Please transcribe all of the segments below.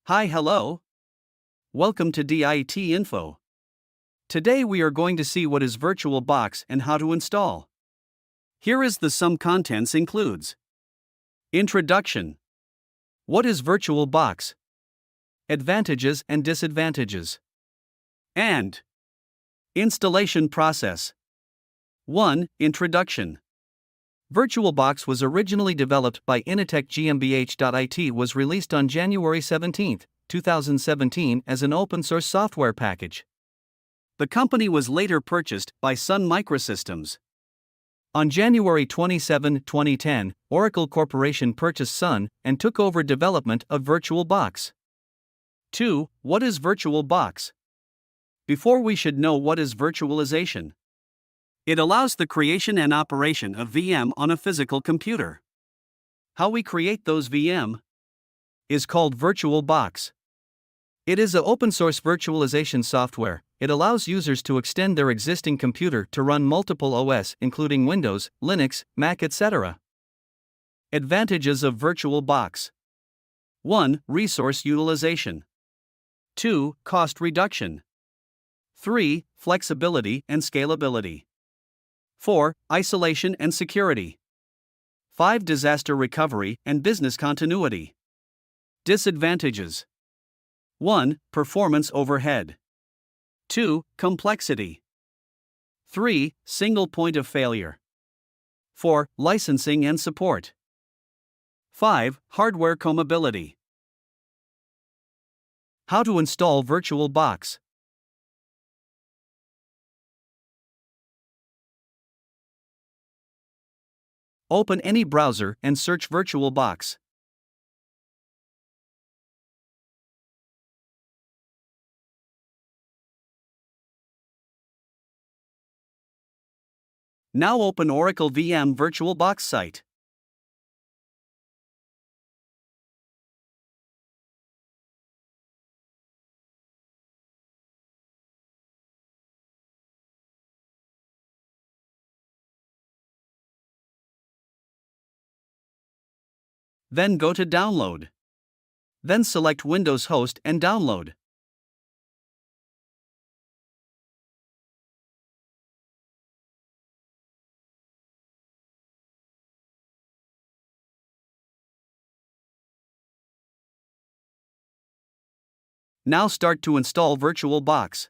Hi, hello. Welcome to DIT Info. Today we are going to see what is VirtualBox and how to install. Here is the some contents includes. Introduction. What is VirtualBox? Advantages and disadvantages. And installation process. 1. Introduction. VirtualBox was originally developed by Initech GmbH. It was released on January 17, 2017 as an open-source software package. The company was later purchased by Sun Microsystems. On January 27, 2010, Oracle Corporation purchased Sun and took over development of VirtualBox. 2. What is VirtualBox? Before we should know what is virtualization. It allows the creation and operation of VM on a physical computer. How we create those VM is called VirtualBox. It is an open-source virtualization software. It allows users to extend their existing computer to run multiple OS including Windows, Linux, Mac, etc. Advantages of VirtualBox. 1. Resource utilization. 2. Cost reduction. 3. Flexibility and scalability. 4. Isolation and security. 5. Disaster recovery and business continuity. Disadvantages. 1. Performance overhead. 2. Complexity. 3. Single point of failure. 4. Licensing and support. 5. Hardware compatibility. How to install VirtualBox. Open any browser and search VirtualBox. Now open Oracle VM VirtualBox site. Then go to Download. Then select Windows Host and download. Now start to install VirtualBox.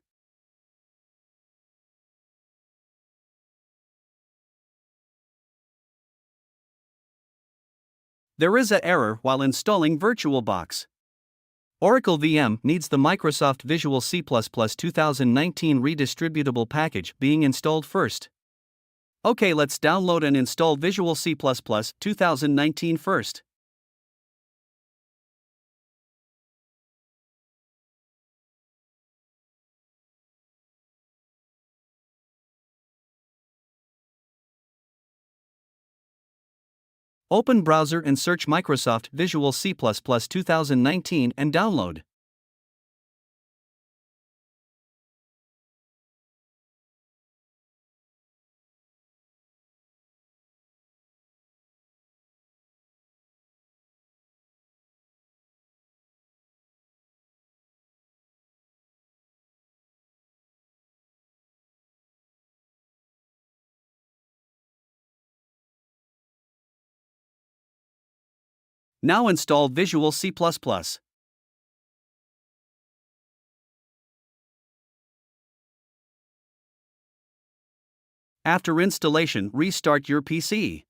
There is an error while installing VirtualBox. Oracle VM needs the Microsoft Visual C++ 2019 redistributable package being installed first. Okay, let's download and install Visual C++ 2019 first. Open browser and search Microsoft Visual C++ 2019 and download. Now install Visual C++. After installation, restart your PC.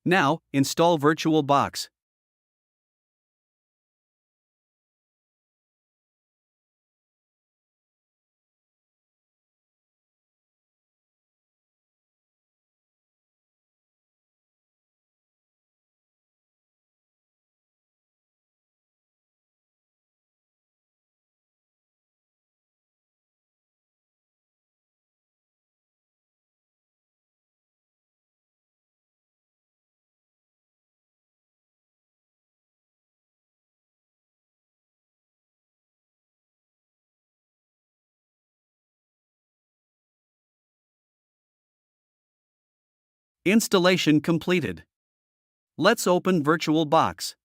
Now, install VirtualBox. Installation completed. Let's open VirtualBox.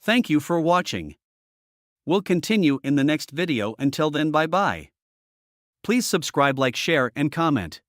Thank you for watching. We'll continue in the next video. Until then, bye bye. Please subscribe, like, share, and comment.